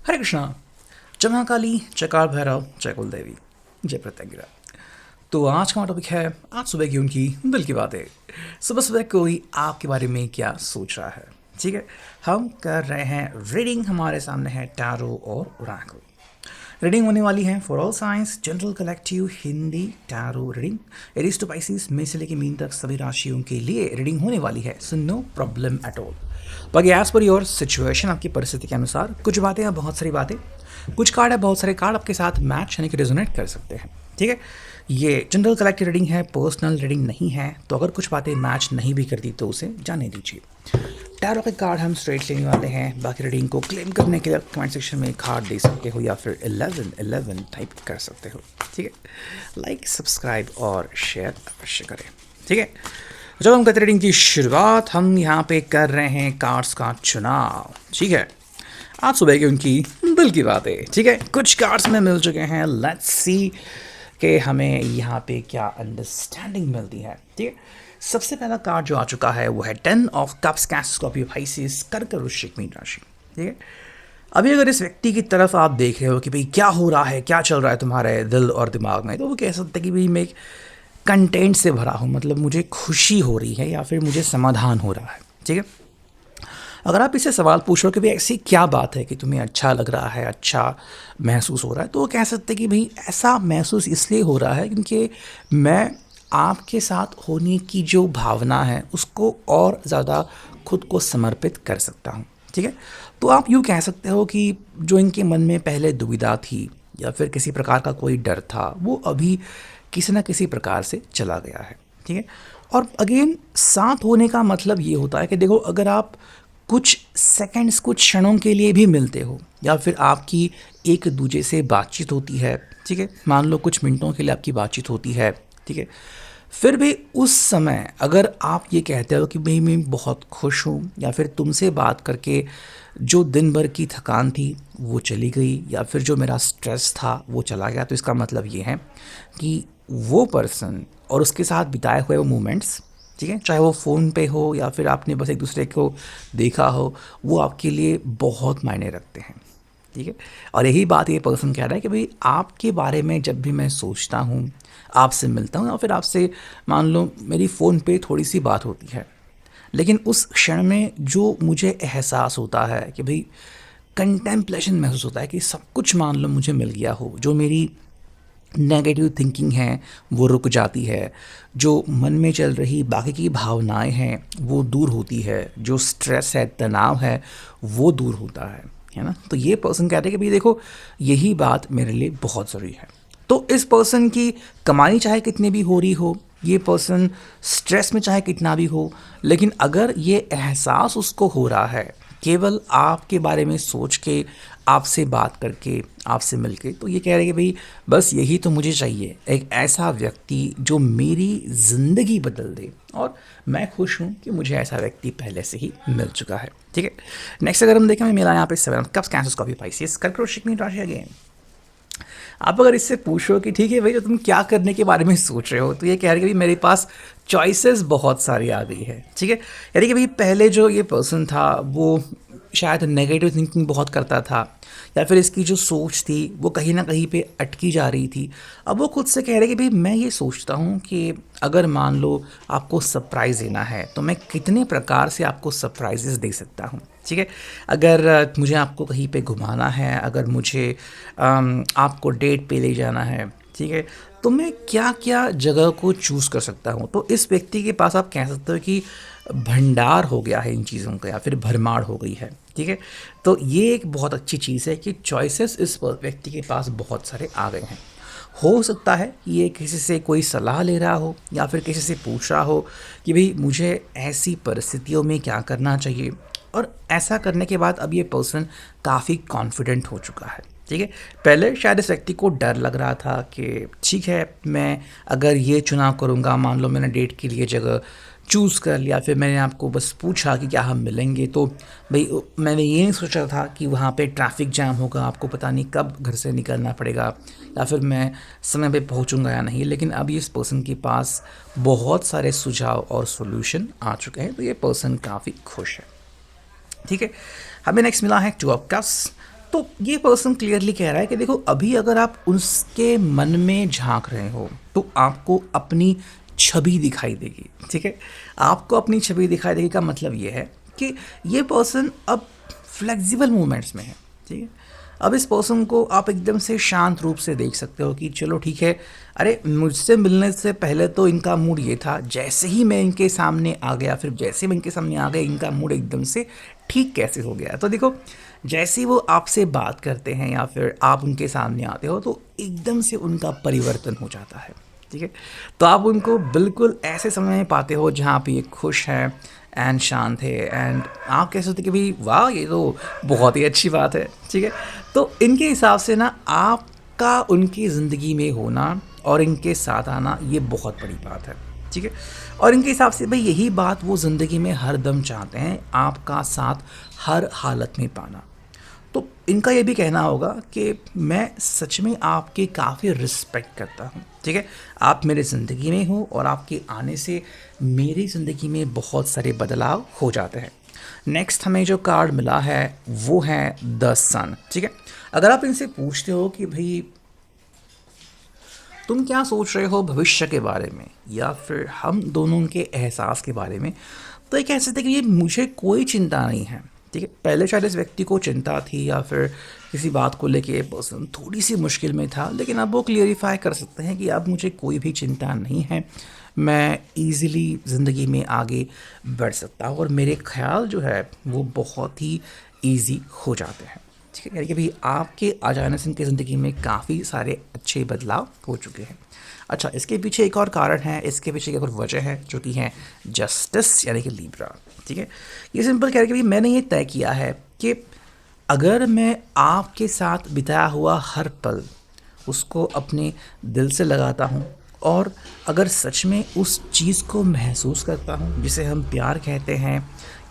हरे कृष्णा। जय महाकाली, जय काल भैरव, जय कुल देवी, जय प्रत्यंगिरा। तो आज का हमारा टॉपिक है आज सुबह की उनकी दिल की बातें। सुबह सुबह कोई आपके बारे में क्या सोच रहा है। ठीक है, हम कर रहे हैं रीडिंग। हमारे सामने है टैरो और ओरेकल। रीडिंग होने वाली है for all signs general collective Hindi tarot reading. Aries to Pisces में से लेकर मीन तक सभी राशियों के लिए रीडिंग होने वाली है, so no problem at all. बाकी एज पर योर सिचुएशन, आपकी परिस्थिति के अनुसार कुछ बातें या बहुत सारी बातें, कुछ कार्ड है बहुत सारे कार्ड आपके साथ मैच यानी कि रेजोनेट कर सकते हैं। ठीक है, ये जनरल कलेक्टिव रीडिंग है, पर्सनल रीडिंग नहीं है। तो अगर कुछ बातें मैच नहीं भी करती तो उसे जाने दीजिए। टैरो के कार्ड हम स्ट्रेट लेने वाले हैं। बाकी रीडिंग को क्लेम करने के लिए कमेंट सेक्शन में कार्ड दे सकते हो या फिर 11 टाइप कर सकते हो। ठीक है, लाइक सब्सक्राइब और शेयर अवश्य करें। ठीक है, जब हम करते रीडिंग की शुरुआत, हम यहाँ पे कर रहे हैं कार्ड्स का चुनाव। ठीक है, आज सुबह की उनकी दिल की बातें। ठीक है, कुछ कार्ड्स में मिल चुके हैं। लेट्स सी कि हमें यहाँ पे क्या अंडरस्टैंडिंग मिलती है। ठीक है, सबसे पहला कार्ड जो आ चुका है वो है 10 of cups, cancer, Scorpio, Pisces, कर्क, वृश्चिक, मीन राशि। ठीक है, अभी अगर इस व्यक्ति की तरफ आप देख रहे हो कि भाई क्या हो रहा है, क्या चल रहा है तुम्हारे दिल और दिमाग में, तो वो कह सकते हैं कि भाई मैं एक कंटेंट से भरा हूँ, मतलब मुझे खुशी हो रही है या फिर मुझे समाधान हो रहा है। ठीक है, अगर आप इससे सवाल पूछ रहे हो कि भाई ऐसी क्या बात है कि तुम्हें अच्छा लग रहा है, अच्छा महसूस हो रहा है, तो वो कह सकते हैं कि भाई ऐसा महसूस इसलिए हो रहा है क्योंकि मैं आपके साथ होने की जो भावना है उसको और ज़्यादा खुद को समर्पित कर सकता हूँ। ठीक है, तो आप यूँ कह सकते हो कि जो इनके मन में पहले दुविधा थी या फिर किसी प्रकार का कोई डर था, वो अभी किसी न किसी प्रकार से चला गया है। ठीक है, और अगेन साथ होने का मतलब ये होता है कि देखो, अगर आप कुछ सेकंड्स, कुछ क्षणों के लिए भी मिलते हो या फिर आपकी एक दूसरे से बातचीत होती है, ठीक है, मान लो कुछ मिनटों के लिए आपकी बातचीत होती है, ठीक है, फिर भी उस समय अगर आप ये कहते हो कि भाई मैं बहुत खुश हूँ या फिर तुमसे बात करके जो दिन भर की थकान थी वो चली गई या फिर जो मेरा स्ट्रेस था वो चला गया, तो इसका मतलब ये है कि वो पर्सन और उसके साथ बिताए हुए वो मोमेंट्स, ठीक है, चाहे वो फ़ोन पे हो या फिर आपने बस एक दूसरे को देखा हो, वो आपके लिए बहुत मायने रखते हैं। ठीक है, और यही बात ये पर्सन कह रहा है कि भाई आपके बारे में जब भी मैं सोचता हूँ, आपसे मिलता हूँ या फिर आपसे मान लो मेरी फ़ोन पे थोड़ी सी बात होती है, लेकिन उस क्षण में जो मुझे एहसास होता है कि भाई कंटेम्पलेशन महसूस होता है कि सब कुछ मान लो मुझे मिल गया हो, जो मेरी नेगेटिव थिंकिंग है वो रुक जाती है, जो मन में चल रही बाकी की भावनाएं हैं वो दूर होती है, जो स्ट्रेस है, तनाव है, वो दूर होता है ना। तो ये पर्सन कहते हैं कि भाई देखो, यही बात मेरे लिए बहुत ज़रूरी है। तो इस पर्सन की कमाई चाहे कितनी भी हो रही हो, ये पर्सन स्ट्रेस में चाहे कितना भी हो, लेकिन अगर ये एहसास उसको हो रहा है केवल आपके बारे में सोच के, आपसे बात करके, आपसे मिलके, तो ये कह रहे हैं कि भाई बस यही तो मुझे चाहिए, एक ऐसा व्यक्ति जो मेरी ज़िंदगी बदल दे, और मैं खुश हूँ कि मुझे ऐसा व्यक्ति पहले से ही मिल चुका है। ठीक है, नेक्स्ट अगर हम देखें, मेरा यहाँ पे 7 कप्स, कैंसर, स्कॉर्पियो, पाइसिस, कर्क, वृश्चिक, मीन राशि। अगेन आप अगर इससे पूछो कि ठीक है भाई, तो तुम क्या करने के बारे में सोच रहे हो, तो ये कह रहे हैं कि भाई मेरे पास चॉइसेस बहुत सारी आ गई है। ठीक है, यानी कि भाई पहले जो ये पर्सन था वो शायद नेगेटिव थिंकिंग बहुत करता था या फिर इसकी जो सोच थी वो कहीं ना कहीं पे अटकी जा रही थी। अब वो खुद से कह रहे कि भाई मैं ये सोचता हूँ कि अगर मान लो आपको सरप्राइज़ देना है तो मैं कितने प्रकार से आपको सरप्राइजेस दे सकता हूँ। ठीक है, अगर मुझे आपको कहीं पे घुमाना है, अगर मुझे आपको डेट पे ले जाना है, ठीक है, तो मैं क्या क्या जगह को चूज़ कर सकता हूँ। तो इस व्यक्ति के पास आप कह सकते हो कि भंडार हो गया है इन चीज़ों का या फिर भरमार हो गई है। ठीक है, तो ये एक बहुत अच्छी चीज़ है कि चॉइसेस इस व्यक्ति के पास बहुत सारे आ गए हैं। हो सकता है कि ये किसी से कोई सलाह ले रहा हो या फिर किसी से पूछ रहा हो कि भाई मुझे ऐसी परिस्थितियों में क्या करना चाहिए, और ऐसा करने के बाद अब ये पर्सन काफ़ी कॉन्फिडेंट हो चुका है। ठीक है, पहले शायद इस व्यक्ति को डर लग रहा था कि ठीक है, मैं अगर ये चुनाव करूँगा, मान लो मैंने डेट के लिए जगह चूज़ कर लिया, फिर मैंने आपको बस पूछा कि क्या हम मिलेंगे, तो भाई मैंने ये नहीं सोचा था कि वहाँ पे ट्रैफिक जाम होगा, आपको पता नहीं कब घर से निकलना पड़ेगा या फिर मैं समय पे पहुँचूँगा या नहीं। लेकिन अब इस पर्सन के पास बहुत सारे सुझाव और सॉल्यूशन आ चुके हैं, तो ये पर्सन काफ़ी खुश है। ठीक है, हमें नेक्स्ट मिला है 2 ऑफ कप्स, तो ये पर्सन क्लियरली कह रहा है कि देखो अभी अगर आप उसके मन में झांक रहे हो तो आपको अपनी छवि दिखाई देगी, ठीक है। आपको अपनी छवि दिखाई देगी का मतलब ये है कि ये पर्सन अब फ्लेक्सिबल मूवमेंट्स में है, ठीक है। अब इस पर्सन को आप एकदम से शांत रूप से देख सकते हो कि चलो ठीक है, अरे मुझसे मिलने से पहले तो इनका मूड ये था, जैसे ही मैं इनके सामने आ गया, फिर जैसे ही मैं इनके सामने आ गया इनका मूड एकदम से ठीक कैसे हो गया। तो देखो जैसे ही वो आपसे बात करते हैं या फिर आप उनके सामने आते हो तो एकदम से उनका परिवर्तन हो जाता है, ठीक है। तो आप उनको बिल्कुल ऐसे समय में पाते हो जहाँ पे ये खुश हैं एंड शांत है एंड आप कह सकते कि भाई वाह ये तो बहुत ही अच्छी बात है, ठीक है। तो इनके हिसाब से ना आपका उनकी ज़िंदगी में होना और इनके साथ आना ये बहुत बड़ी बात है, ठीक है। और इनके हिसाब से भाई यही बात वो ज़िंदगी में हर दम चाहते हैं, आपका साथ हर हालत में पाना। तो इनका ये भी कहना होगा कि मैं सच में आपकी काफ़ी रिस्पेक्ट करता हूँ, ठीक है। आप मेरे ज़िंदगी में हो और आपके आने से मेरी ज़िंदगी में बहुत सारे बदलाव हो जाते हैं। नेक्स्ट हमें जो कार्ड मिला है वो है द सन, ठीक है। अगर आप इनसे पूछते हो कि भाई तुम क्या सोच रहे हो भविष्य के बारे में या फिर हम दोनों के एहसास के बारे में, तो ये कह सकते हैं कि ये मुझे कोई चिंता नहीं है, ठीक है। पहले शायद इस व्यक्ति को चिंता थी या फिर किसी बात को लेके ये पर्सन थोड़ी सी मुश्किल में था, लेकिन अब वो क्लियरिफाई कर सकते हैं कि अब मुझे कोई भी चिंता नहीं है, मैं ईज़िली ज़िंदगी में आगे बढ़ सकता हूँ और मेरे ख्याल जो है वो बहुत ही ईज़ी हो जाते हैं, ठीक है। यानी कि भाई आपके आ जाने से इनकी ज़िंदगी में काफ़ी सारे अच्छे बदलाव हो चुके हैं। अच्छा, इसके पीछे एक और कारण है, इसके पीछे एक और वजह है जो कि है जस्टिस यानी कि लिब्रा, ठीक है। ये सिंपल कह रहे कि भाई मैंने ये तय किया है कि अगर मैं आपके साथ बिताया हुआ हर पल उसको अपने दिल से लगाता हूँ और अगर सच में उस चीज़ को महसूस करता हूँ जिसे हम प्यार कहते हैं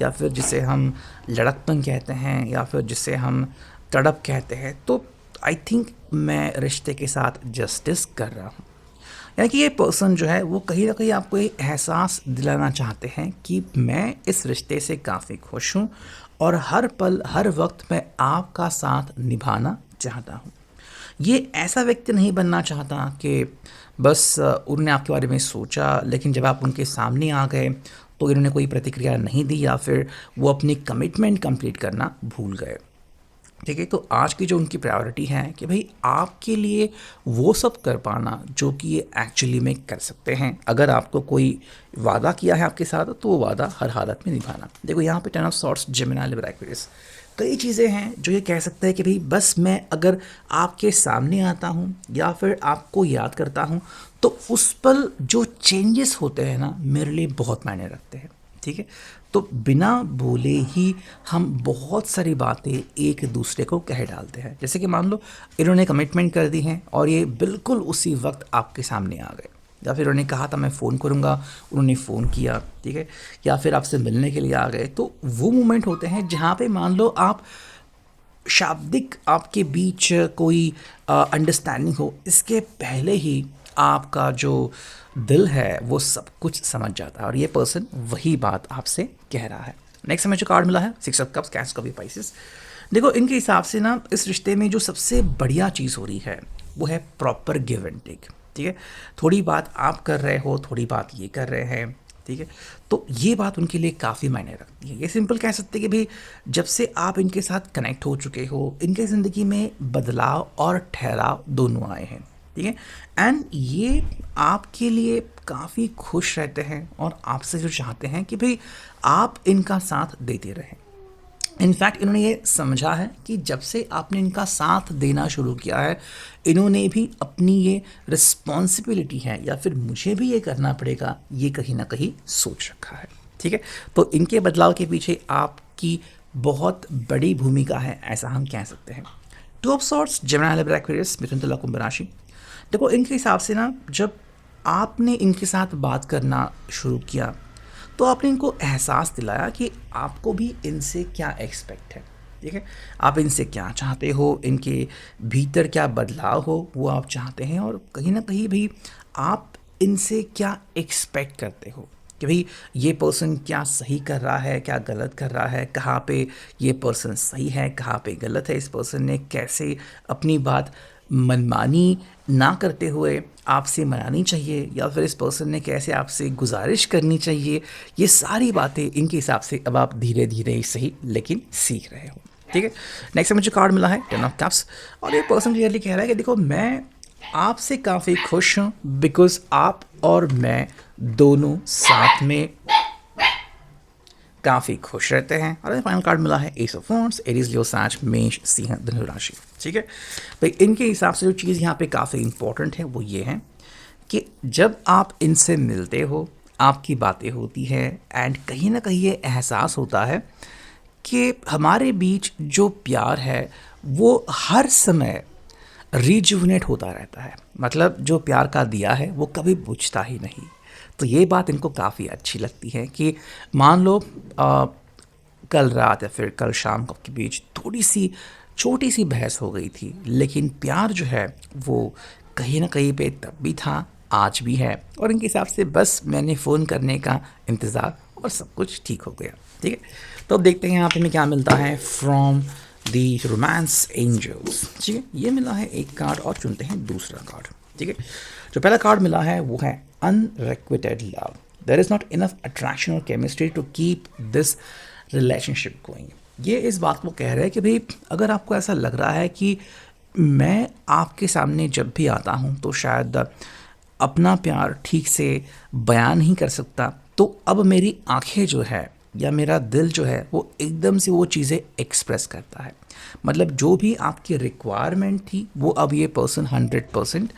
या फिर जिसे हम लड़कपन कहते हैं या फिर जिसे हम तड़प कहते हैं, तो आई थिंक मैं रिश्ते के साथ जस्टिस कर रहा हूँ। यानी कि ये पर्सन जो है वो कहीं ना कहीं आपको ये एहसास दिलाना चाहते हैं कि मैं इस रिश्ते से काफ़ी खुश हूँ और हर पल हर वक्त मैं आपका साथ निभाना चाहता हूँ। ये ऐसा व्यक्ति नहीं बनना चाहता कि बस उन्होंने आपके बारे में सोचा लेकिन जब आप उनके सामने आ गए तो इन्होंने कोई प्रतिक्रिया नहीं दी या फिर वो अपनी कमिटमेंट कंप्लीट करना भूल गए, ठीक है। तो आज की जो उनकी प्रायोरिटी है कि भाई आपके लिए वो सब कर पाना जो कि ये एक्चुअली में कर सकते हैं। अगर आपको कोई वादा किया है आपके साथ तो वो वादा हर हालत में निभाना। देखो यहाँ पे ten of swords, Gemini, Libra, Aquarius, कई चीज़ें हैं जो ये कह सकते हैं कि भाई बस मैं अगर आपके सामने आता हूँ या फिर आपको याद करता हूँ तो उस पल जो चेंजेस होते हैं ना मेरे लिए बहुत मायने रखते हैं, ठीक है। तो बिना बोले ही हम बहुत सारी बातें एक दूसरे को कह डालते हैं। जैसे कि मान लो इन्होंने कमिटमेंट कर दी है और ये बिल्कुल उसी वक्त आपके सामने आ गए, या फिर उन्होंने कहा था मैं फ़ोन करूँगा, उन्होंने फ़ोन किया, ठीक है, या फिर आपसे मिलने के लिए आ गए। तो वो मोमेंट होते हैं जहाँ पे मान लो आप शाब्दिक आपके बीच कोई अंडरस्टैंडिंग हो, इसके पहले ही आपका जो दिल है वो सब कुछ समझ जाता है और ये पर्सन वही बात आपसे कह रहा है। नेक्स्ट हमें जो कार्ड मिला है सिक्स ऑफ कप्स, कैंस कभी पाइसेस। देखो इनके हिसाब से ना इस रिश्ते में जो सबसे बढ़िया चीज़ हो रही है वो है प्रॉपर गिव एंड टेक, ठीक है। थोड़ी बात आप कर रहे हो, थोड़ी बात ये कर रहे हैं, ठीक है। तो ये बात उनके लिए काफ़ी मायने रखती है। ये सिंपल कह सकते हैं कि भाई जब से आप इनके साथ कनेक्ट हो चुके हो इनके ज़िंदगी में बदलाव और ठहराव दोनों आए हैं, ठीक है। एंड ये आपके लिए काफ़ी खुश रहते हैं और आपसे जो चाहते हैं कि भाई आप इनका साथ देते रहें। इनफैक्ट इन्होंने ये समझा है कि जब से आपने इनका साथ देना शुरू किया है इन्होंने भी अपनी ये रिस्पॉन्सिबिलिटी है या फिर मुझे भी ये करना पड़ेगा ये कहीं ना कहीं सोच रखा है, ठीक है। तो इनके बदलाव के पीछे आपकी बहुत बड़ी भूमिका है, ऐसा हम कह सकते हैं। Two of swords, Gemini, Libra, Aquarius, मिथुन, तुला, कुंभ राशि। देखो इनके हिसाब से ना जब आपने इनके साथ बात करना शुरू किया तो आपने इनको एहसास दिलाया कि आपको भी इनसे क्या एक्सपेक्ट है, ठीक है। आप इनसे क्या चाहते हो, इनके भीतर क्या बदलाव हो वो आप चाहते हैं और कहीं ना कहीं भी आप इनसे क्या एक्सपेक्ट करते हो। कि भाई ये पर्सन क्या सही कर रहा है, क्या गलत कर रहा है, कहाँ पे ये पर्सन सही है, कहाँ पे गलत है, इस पर्सन ने कैसे अपनी बात मनमानी ना करते हुए आपसे मनानी चाहिए, या फिर इस पर्सन ने कैसे आपसे गुजारिश करनी चाहिए। ये सारी बातें इनके हिसाब से अब आप धीरे धीरे ही सही लेकिन सीख रहे हो। ठीक है, नेक्स्ट मुझे कार्ड मिला है 10 ऑफ कप्स, और ये पर्सन क्लियरली कह रहा है कि देखो मैं आपसे काफ़ी खुश हूँ बिकॉज आप और मैं दोनों साथ में काफ़ी खुश रहते हैं। और फाइनल कार्ड मिला है ace of wands, Aries Leo साच मेष सिंह धनु राशि। ठीक है भाई, इनके हिसाब से जो चीज़ यहाँ पे काफ़ी इंपॉर्टेंट है वो ये है कि जब आप इनसे मिलते हो, आपकी बातें होती है, एंड कहीं ना कहीं ये एहसास होता है कि हमारे बीच जो प्यार है वो हर समय रिजुवनेट होता रहता है। मतलब जो प्यार का दिया है वो कभी बुझता ही नहीं। तो ये बात इनको काफ़ी अच्छी लगती है कि मान लो कल रात या फिर कल शाम को आपके बीच थोड़ी सी छोटी सी बहस हो गई थी, लेकिन प्यार जो है वो कहीं ना कहीं पे तब भी था, आज भी है, और इनके हिसाब से बस मैंने फ़ोन करने का इंतज़ार और सब कुछ ठीक हो गया। ठीक है, तो अब देखते हैं यहाँ पे हमें क्या मिलता है फ्रॉम दी रोमांस एंजल्स। ठीक है, ये मिला है एक कार्ड और चुनते हैं दूसरा कार्ड। ठीक है, जो पहला कार्ड मिला है वो है unrequited love. There is not enough attraction और chemistry to keep this relationship going. ये इस बात को कह रहे हैं कि भाई अगर आपको ऐसा लग रहा है कि मैं आपके सामने जब भी आता हूँ तो शायद अपना प्यार ठीक से बयान नहीं कर सकता, तो अब मेरी आंखें जो है या मेरा दिल जो है वो एकदम से वो चीज़ें एक्सप्रेस करता है। मतलब जो भी आपकी रिक्वायरमेंट थी वो अब ये पर्सन 100%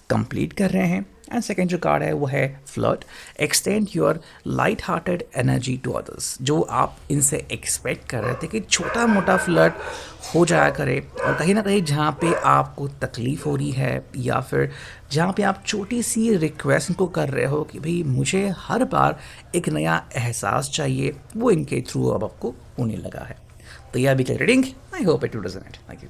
कंप्लीट कर रहे हैं। एंड सेकेंड जो कार्ड है वो है flirt. Extend your light hearted energy to others. जो आप इनसे एक्सपेक्ट कर रहे थे कि छोटा मोटा फ्लर्ट हो जाया करे, और कहीं ना कहीं जहाँ पे आपको तकलीफ़ हो रही है या फिर जहाँ पे आप छोटी सी रिक्वेस्ट को कर रहे हो कि भाई मुझे हर बार एक नया एहसास चाहिए, वो इनके थ्रू अब आपको होने लगा है। तो यह अभी की reading, I hope it doesn't. Thank you.